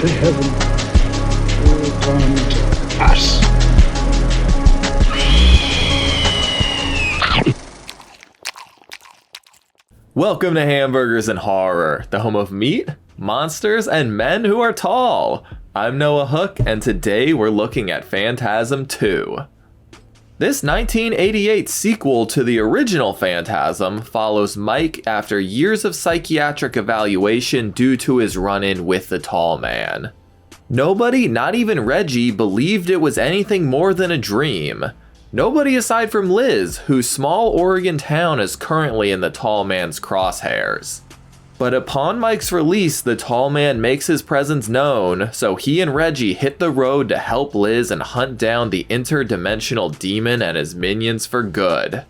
to heaven will come to us. Welcome to Hamburgers and Horror, the home of meat, monsters, and men who are tall. I'm Noah Hook, and today we're looking at Phantasm 2. This 1988 sequel to the original Phantasm follows Mike after years of psychiatric evaluation due to his run-in with the tall man. Nobody, not even Reggie, believed it was anything more than a dream. Nobody aside from Liz, whose small Oregon town is currently in the tall man's crosshairs. But upon Mike's release, the tall man makes his presence known, so he and Reggie hit the road to help Liz and hunt down the interdimensional demon and his minions for good.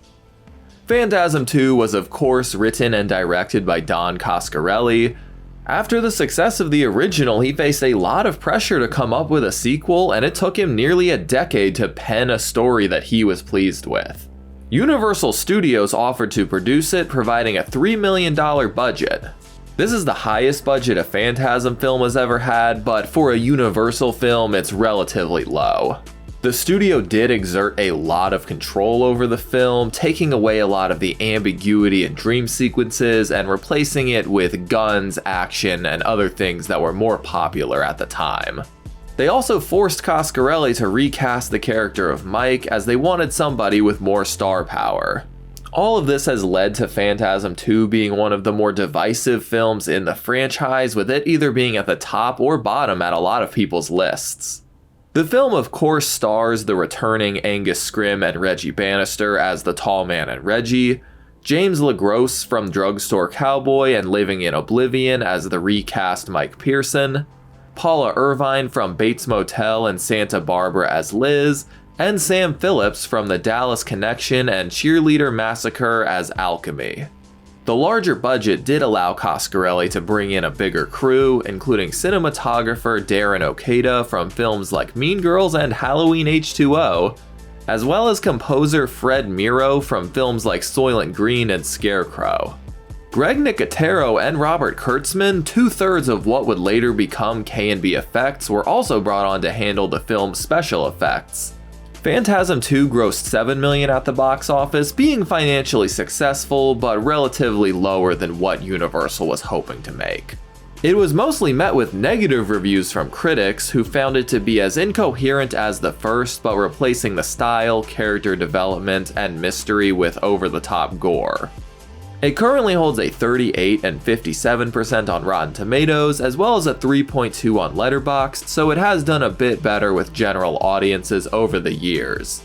Phantasm 2 was of course written and directed by Don Coscarelli. After the success of the original, he faced a lot of pressure to come up with a sequel, and it took him nearly a decade to pen a story that he was pleased with. Universal Studios offered to produce it, providing a $3 million budget. This is the highest budget a Phantasm film has ever had, but for a Universal film, it's relatively low. The studio did exert a lot of control over the film, taking away a lot of the ambiguity and dream sequences and replacing it with guns, action, and other things that were more popular at the time. They also forced Coscarelli to recast the character of Mike as they wanted somebody with more star power. All of this has led to Phantasm 2 being one of the more divisive films in the franchise, with it either being at the top or bottom at a lot of people's lists. The film of course stars the returning Angus Scrimm and Reggie Bannister as the tall man and Reggie, James LaGrosse from Drugstore Cowboy and Living in Oblivion as the recast Mike Pearson, Paula Irvine from Bates Motel and Santa Barbara as Liz, and Sam Phillips from The Dallas Connection and Cheerleader Massacre as Alchemy. The larger budget did allow Coscarelli to bring in a bigger crew, including cinematographer Darren Okada from films like Mean Girls and Halloween H2O, as well as composer Fred Miro from films like Soylent Green and Scarecrow. Greg Nicotero and Robert Kurtzman, 2/3 of what would later become K&B Effects, were also brought on to handle the film's special effects. Phantasm 2 grossed $7 million at the box office, being financially successful, but relatively lower than what Universal was hoping to make. It was mostly met with negative reviews from critics, who found it to be as incoherent as the first, but replacing the style, character development, and mystery with over-the-top gore. It currently holds a 38 and 57% on Rotten Tomatoes, as well as a 3.2 on Letterboxd, so it has done a bit better with general audiences over the years.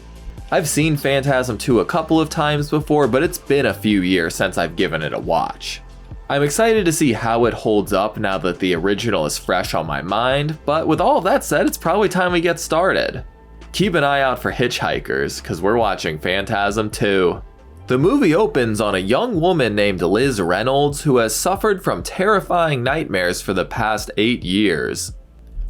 I've seen Phantasm 2 a couple of times before, but it's been a few years since I've given it a watch. I'm excited to see how it holds up now that the original is fresh on my mind, but with all of that said, it's probably time we get started. Keep an eye out for Hitchhikers, cause we're watching Phantasm 2. The movie opens on a young woman named Liz Reynolds who has suffered from terrifying nightmares for the past 8 years.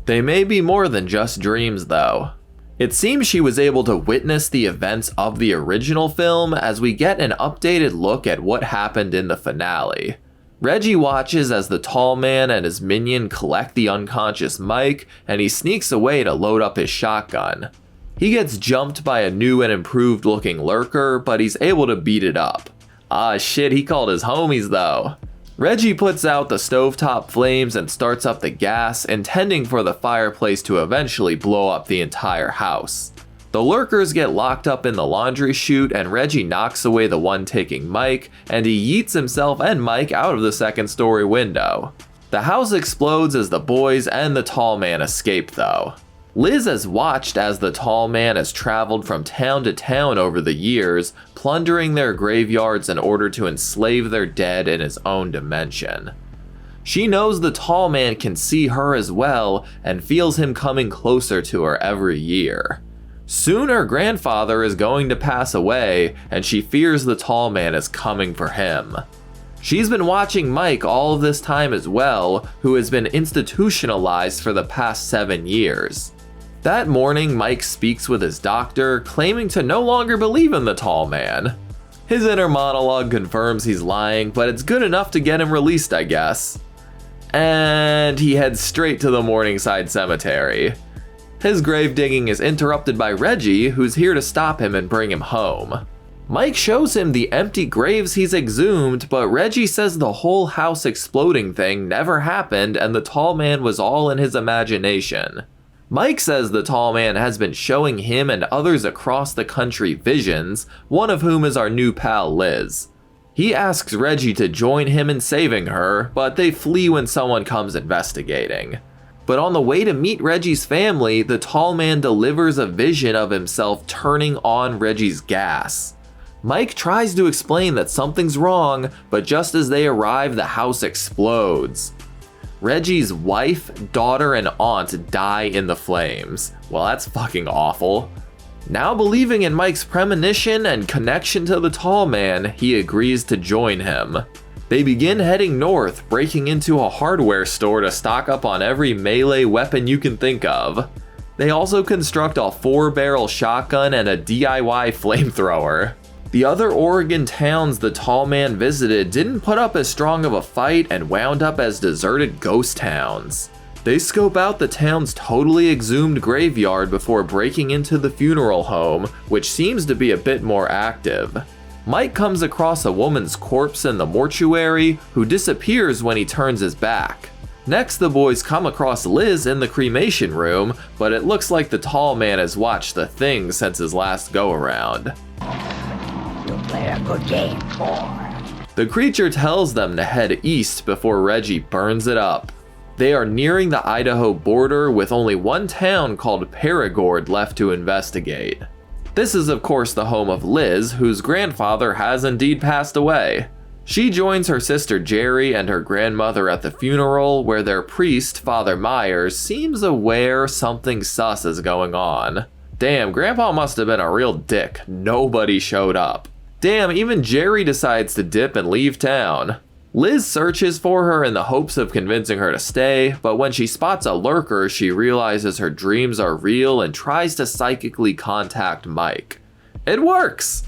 They may be more than just dreams though. It seems she was able to witness the events of the original film as we get an updated look at what happened in the finale. Reggie watches as the tall man and his minion collect the unconscious Mike, and he sneaks away to load up his shotgun. He gets jumped by a new and improved looking lurker, but he's able to beat it up. Ah shit, he called his homies though. Reggie puts out the stovetop flames and starts up the gas, intending for the fireplace to eventually blow up the entire house. The lurkers get locked up in the laundry chute, and Reggie knocks away the one taking Mike, and he yeets himself and Mike out of the second story window. The house explodes as the boys and the tall man escape though. Liz has watched as the tall man has traveled from town to town over the years, plundering their graveyards in order to enslave their dead in his own dimension. She knows the tall man can see her as well, and feels him coming closer to her every year. Soon her grandfather is going to pass away, and she fears the tall man is coming for him. She's been watching Mike all of this time as well, who has been institutionalized for the past 7 years. That morning, Mike speaks with his doctor, claiming to no longer believe in the tall man. His inner monologue confirms he's lying, but it's good enough to get him released, I guess. And he heads straight to the Morningside Cemetery. His grave digging is interrupted by Reggie, who's here to stop him and bring him home. Mike shows him the empty graves he's exhumed, but Reggie says the whole house exploding thing never happened and the tall man was all in his imagination. Mike says the tall man has been showing him and others across the country visions, one of whom is our new pal Liz. He asks Reggie to join him in saving her, but they flee when someone comes investigating. But on the way to meet Reggie's family, the tall man delivers a vision of himself turning on Reggie's gas. Mike tries to explain that something's wrong, but just as they arrive, the house explodes. Reggie's wife, daughter, and aunt die in the flames. Well, that's fucking awful. Now believing in Mike's premonition and connection to the tall man, he agrees to join him. They begin heading north, breaking into a hardware store to stock up on every melee weapon you can think of. They also construct a 4-barrel shotgun and a DIY flamethrower. The other Oregon towns the tall man visited didn't put up as strong of a fight and wound up as deserted ghost towns. They scope out the town's totally exhumed graveyard before breaking into the funeral home, which seems to be a bit more active. Mike comes across a woman's corpse in the mortuary, who disappears when he turns his back. Next, the boys come across Liz in the cremation room, but it looks like the tall man has watched The Thing since his last go-around. You play a good game, boy. The creature tells them to head east before Reggie burns it up. They are nearing the Idaho border with only one town called Perigord left to investigate. This is of course the home of Liz, whose grandfather has indeed passed away. She joins her sister Jerry and her grandmother at the funeral, where their priest, Father Myers, seems aware something sus is going on. Damn, Grandpa must have been a real dick. Nobody showed up. Damn, even Jerry decides to dip and leave town. Liz searches for her in the hopes of convincing her to stay, but when she spots a lurker, she realizes her dreams are real and tries to psychically contact Mike. It works!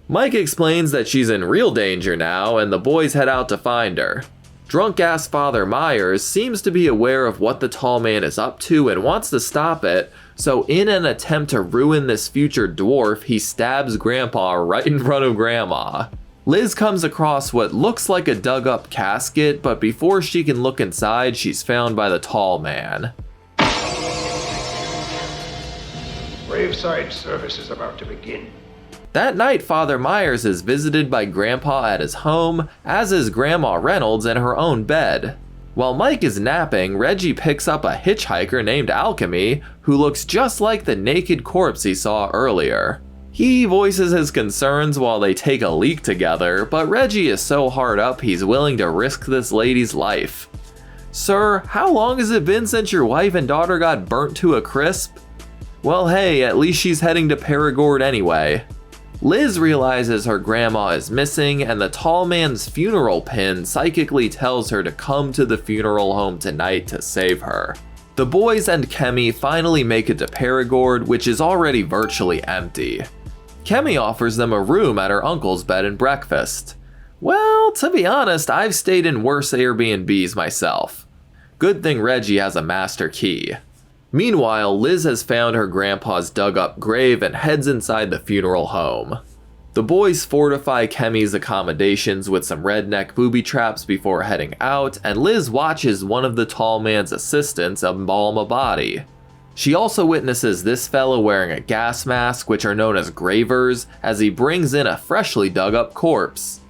Mike explains that she's in real danger now, and the boys head out to find her. Drunk-ass Father Myers seems to be aware of what the tall man is up to and wants to stop it, so in an attempt to ruin this future dwarf, he stabs Grandpa right in front of Grandma. Liz comes across what looks like a dug-up casket, but before she can look inside, she's found by the tall man. Graveside service is about to begin. That night, Father Myers is visited by Grandpa at his home, as is Grandma Reynolds in her own bed. While Mike is napping, Reggie picks up a hitchhiker named Alchemy, who looks just like the naked corpse he saw earlier. He voices his concerns while they take a leak together, but Reggie is so hard up he's willing to risk this lady's life. Sir, how long has it been since your wife and daughter got burnt to a crisp? Well hey, at least she's heading to Perigord anyway. Liz realizes her grandma is missing, and the tall man's funeral pin psychically tells her to come to the funeral home tonight to save her. The boys and Kemi finally make it to Perigord, which is already virtually empty. Kemi offers them a room at her uncle's bed and breakfast. Well, to be honest, I've stayed in worse Airbnbs myself. Good thing Reggie has a master key. Meanwhile, Liz has found her grandpa's dug-up grave and heads inside the funeral home. The boys fortify Kemi's accommodations with some redneck booby traps before heading out, and Liz watches one of the tall man's assistants embalm a body. She also witnesses this fellow wearing a gas mask, which are known as gravers, as he brings in a freshly dug up corpse.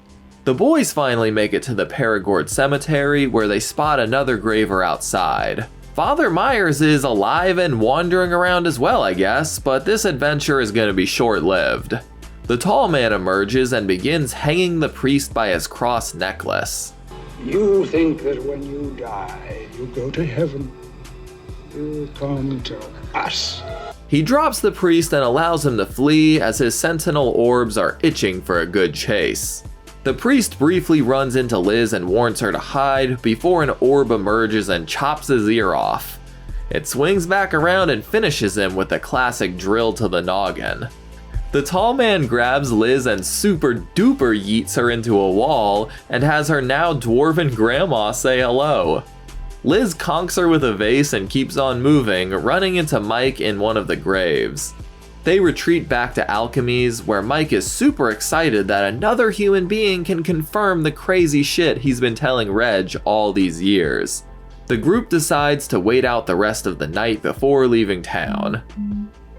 The boys finally make it to the Perigord Cemetery, where they spot another graver outside. Father Myers is alive and wandering around as well, I guess, but this adventure is going to be short-lived. The tall man emerges and begins hanging the priest by his cross necklace. You think that when you die, you go to heaven. You come to us. He drops the priest and allows him to flee, as his sentinel orbs are itching for a good chase. The priest briefly runs into Liz and warns her to hide before an orb emerges and chops his ear off. It swings back around and finishes him with a classic drill to the noggin. The tall man grabs Liz and super duper yeets her into a wall and has her now dwarven grandma say hello. Liz conks her with a vase and keeps on moving, running into Mike in one of the graves. They retreat back to Alchemy's, where Mike is super excited that another human being can confirm the crazy shit he's been telling Reg all these years. The group decides to wait out the rest of the night before leaving town.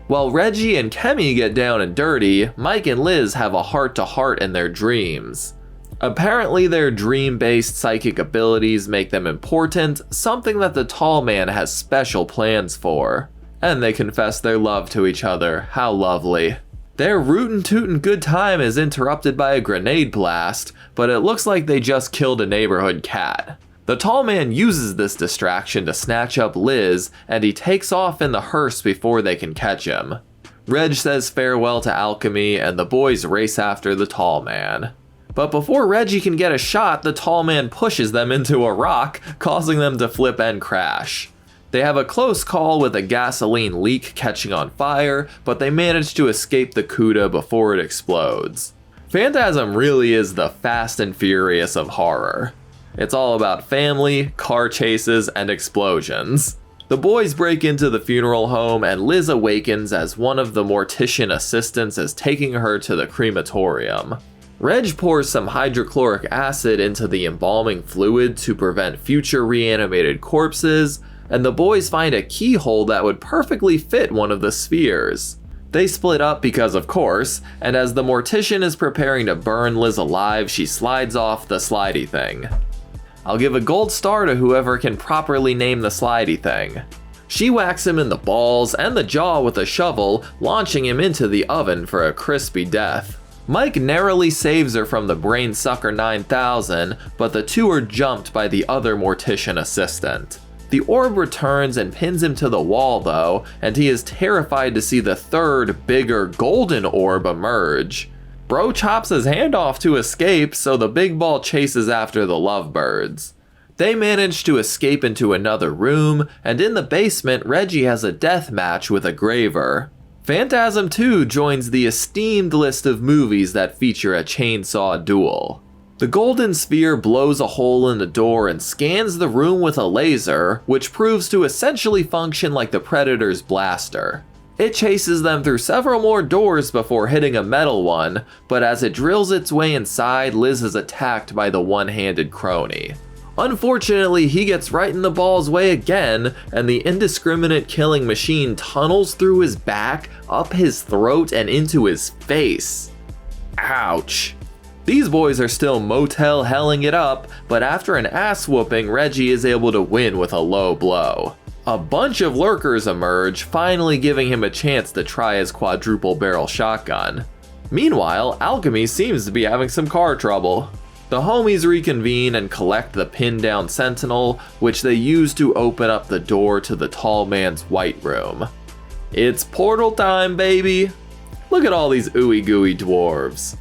While Reggie and Kemi get down and dirty, Mike and Liz have a heart-to-heart in their dreams. Apparently their dream-based psychic abilities make them important, something that the tall man has special plans for. And they confess their love to each other. How lovely. Their rootin' tootin' good time is interrupted by a grenade blast, but it looks like they just killed a neighborhood cat. The tall man uses this distraction to snatch up Liz, and he takes off in the hearse before they can catch him. Reg says farewell to Alchemy, and the boys race after the tall man. But before Reggie can get a shot, the tall man pushes them into a rock, causing them to flip and crash. They have a close call with a gasoline leak catching on fire, but they manage to escape the CUDA before it explodes. Phantasm really is the Fast and Furious of horror. It's all about family, car chases, and explosions. The boys break into the funeral home and Liz awakens as one of the mortician assistants is taking her to the crematorium. Reg pours some hydrochloric acid into the embalming fluid to prevent future reanimated corpses, and the boys find a keyhole that would perfectly fit one of the spheres. They split up because of course, and as the mortician is preparing to burn Liz alive, she slides off the slidey thing. I'll give a gold star to whoever can properly name the slidey thing. She whacks him in the balls and the jaw with a shovel, launching him into the oven for a crispy death. Mike narrowly saves her from the Brain Sucker 9000, but the two are jumped by the other mortician assistant. The orb returns and pins him to the wall though, and he is terrified to see the third, bigger, golden orb emerge. Bro chops his hand off to escape, so the big ball chases after the lovebirds. They manage to escape into another room, and in the basement, Reggie has a death match with a graver. Phantasm 2 joins the esteemed list of movies that feature a chainsaw duel. The golden sphere blows a hole in the door and scans the room with a laser, which proves to essentially function like the Predator's blaster. It chases them through several more doors before hitting a metal one, but as it drills its way inside, Liz is attacked by the one-handed crony. Unfortunately, he gets right in the ball's way again, and the indiscriminate killing machine tunnels through his back, up his throat, and into his face. Ouch. These boys are still motel helling it up, but after an ass whooping, Reggie is able to win with a low blow. A bunch of lurkers emerge, finally giving him a chance to try his quadruple barrel shotgun. Meanwhile, Alchemy seems to be having some car trouble. The homies reconvene and collect the pinned down sentinel, which they use to open up the door to the tall man's white room. It's portal time, baby! Look at all these ooey gooey dwarves.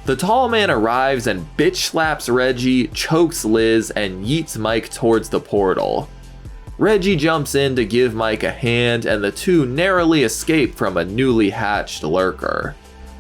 The tall man arrives and bitch slaps Reggie, chokes Liz, and yeets Mike towards the portal. Reggie jumps in to give Mike a hand, and the two narrowly escape from a newly hatched lurker.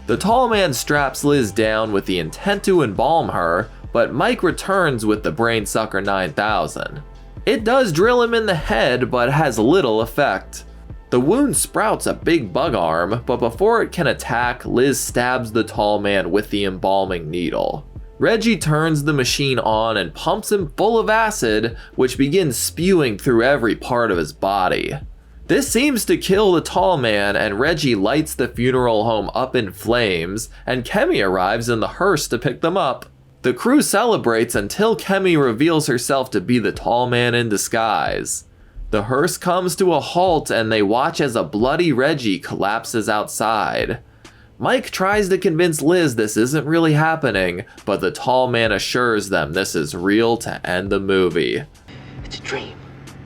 The tall man straps Liz down with the intent to embalm her, but Mike returns with the Brain Sucker 9000. It does drill him in the head, but has little effect. The wound sprouts a big bug arm, but before it can attack, Liz stabs the tall man with the embalming needle. Reggie turns the machine on and pumps him full of acid, which begins spewing through every part of his body. This seems to kill the tall man, and Reggie lights the funeral home up in flames, and Kemi arrives in the hearse to pick them up. The crew celebrates until Kemi reveals herself to be the tall man in disguise. The hearse comes to a halt and they watch as a bloody Reggie collapses outside. Mike tries to convince Liz this isn't really happening, but the tall man assures them this is real to end the movie. It's a dream.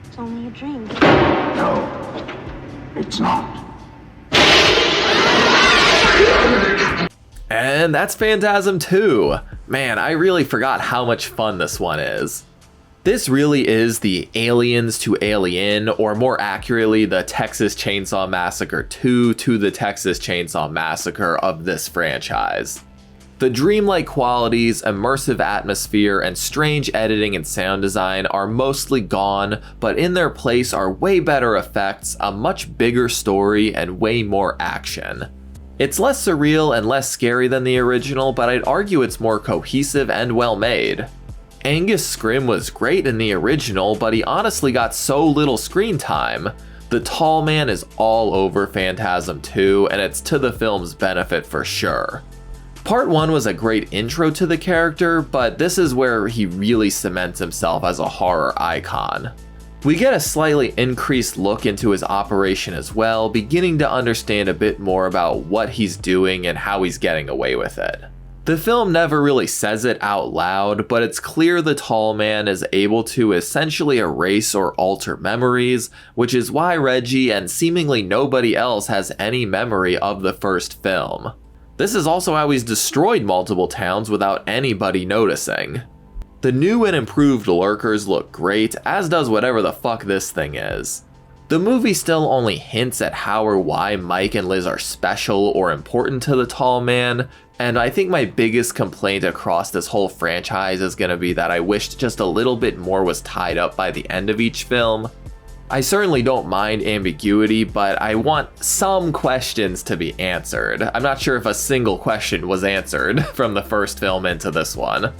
It's only a dream. No, it's not. And that's Phantasm 2. Man, I really forgot how much fun this one is. This really is the Aliens to Alien, or more accurately, the Texas Chainsaw Massacre 2 to the Texas Chainsaw Massacre of this franchise. The dreamlike qualities, immersive atmosphere, and strange editing and sound design are mostly gone, but in their place are way better effects, a much bigger story, and way more action. It's less surreal and less scary than the original, but I'd argue it's more cohesive and well made. Angus Scrimm was great in the original, but he honestly got so little screen time. The tall man is all over Phantasm 2, and it's to the film's benefit for sure. Part 1 was a great intro to the character, but this is where he really cements himself as a horror icon. We get a slightly increased look into his operation as well, beginning to understand a bit more about what he's doing and how he's getting away with it. The film never really says it out loud, but it's clear the tall man is able to essentially erase or alter memories, which is why Reggie and seemingly nobody else has any memory of the first film. This is also how he's destroyed multiple towns without anybody noticing. The new and improved lurkers look great, as does whatever the fuck this thing is. The movie still only hints at how or why Mike and Liz are special or important to the tall man, and I think my biggest complaint across this whole franchise is gonna be that I wished just a little bit more was tied up by the end of each film. I certainly don't mind ambiguity, but I want some questions to be answered. I'm not sure if a single question was answered from the first film into this one.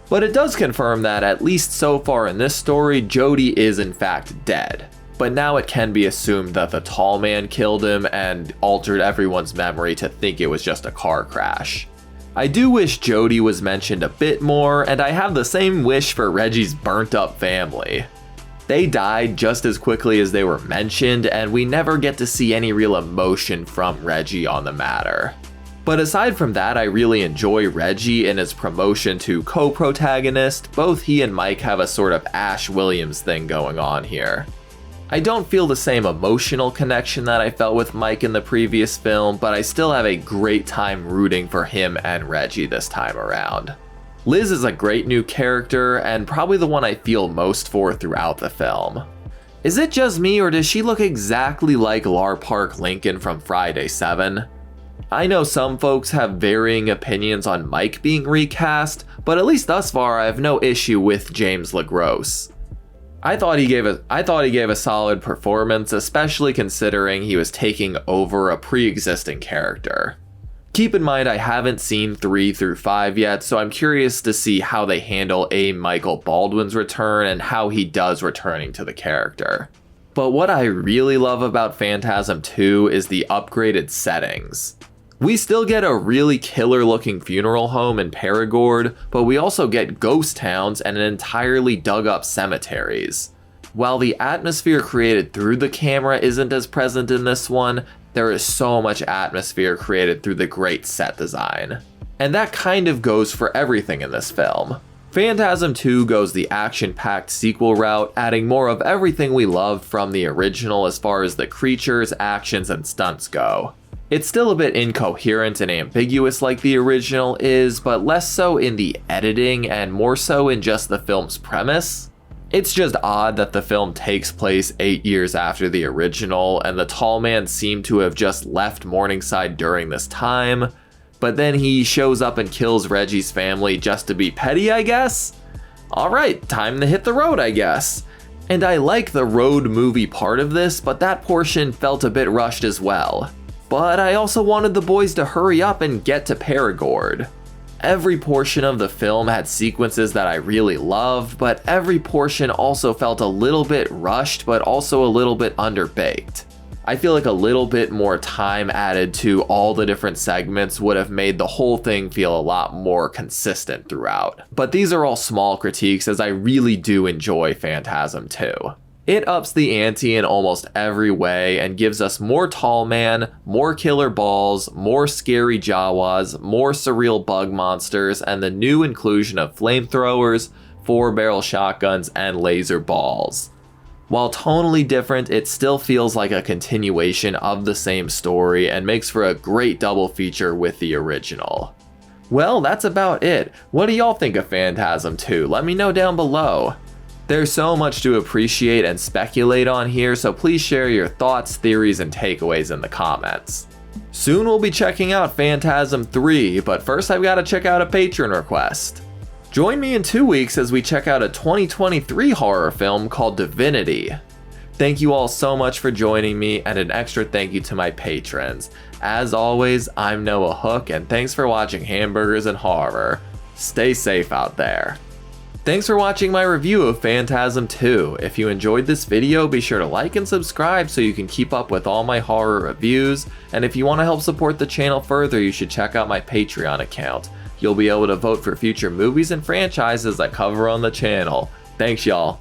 But it does confirm that, at least so far in this story, Jody is in fact dead. But now it can be assumed that the tall man killed him and altered everyone's memory to think it was just a car crash. I do wish Jody was mentioned a bit more, and I have the same wish for Reggie's burnt up family. They died just as quickly as they were mentioned, and we never get to see any real emotion from Reggie on the matter. But aside from that, I really enjoy Reggie and his promotion to co-protagonist. Both he and Mike have a sort of Ash Williams thing going on here. I don't feel the same emotional connection that I felt with Mike in the previous film, but I still have a great time rooting for him and Reggie this time around. Liz is a great new character, and probably the one I feel most for throughout the film. Is it just me, or does she look exactly like Lar Park Lincoln from Friday 7? I know some folks have varying opinions on Mike being recast, but at least thus far I have no issue with James LaGrosse. I thought he gave a solid performance, especially considering he was taking over a pre-existing character. Keep in mind I haven't seen 3 through 5 yet, so I'm curious to see how they handle A. Michael Baldwin's return and how he does returning to the character. But what I really love about Phantasm 2 is the upgraded settings. We still get a really killer looking funeral home in Perigord, but we also get ghost towns and an entirely dug up cemeteries. While the atmosphere created through the camera isn't as present in this one, there is so much atmosphere created through the great set design. And that kind of goes for everything in this film. Phantasm 2 goes the action-packed sequel route, adding more of everything we loved from the original as far as the creatures, actions, and stunts go. It's still a bit incoherent and ambiguous like the original is, but less so in the editing and more so in just the film's premise. It's just odd that the film takes place 8 years after the original, and the tall man seemed to have just left Morningside during this time, but then he shows up and kills Reggie's family just to be petty, I guess? Alright, time to hit the road, I guess. And I like the road movie part of this, but that portion felt a bit rushed as well. But I also wanted the boys to hurry up and get to Perigord. Every portion of the film had sequences that I really loved, but every portion also felt a little bit rushed, but also a little bit underbaked. I feel like a little bit more time added to all the different segments would have made the whole thing feel a lot more consistent throughout. But these are all small critiques, as I really do enjoy Phantasm 2. It ups the ante in almost every way and gives us more tall man, more killer balls, more scary Jawas, more surreal bug monsters, and the new inclusion of flamethrowers, 4-barrel shotguns, and laser balls. While tonally different, it still feels like a continuation of the same story and makes for a great double feature with the original. Well, that's about it. What do y'all think of Phantasm 2? Let me know down below. There's so much to appreciate and speculate on here, so please share your thoughts, theories, and takeaways in the comments. Soon we'll be checking out Phantasm 3, but first I've got to check out a patron request. Join me in 2 weeks as we check out a 2023 horror film called Divinity. Thank you all so much for joining me, and an extra thank you to my patrons. As always, I'm Noah Hook, and thanks for watching Hamburgers and Horror. Stay safe out there. Thanks for watching my review of Phantasm 2. If you enjoyed this video, be sure to like and subscribe so you can keep up with all my horror reviews. And if you want to help support the channel further, you should check out my Patreon account. You'll be able to vote for future movies and franchises I cover on the channel. Thanks y'all.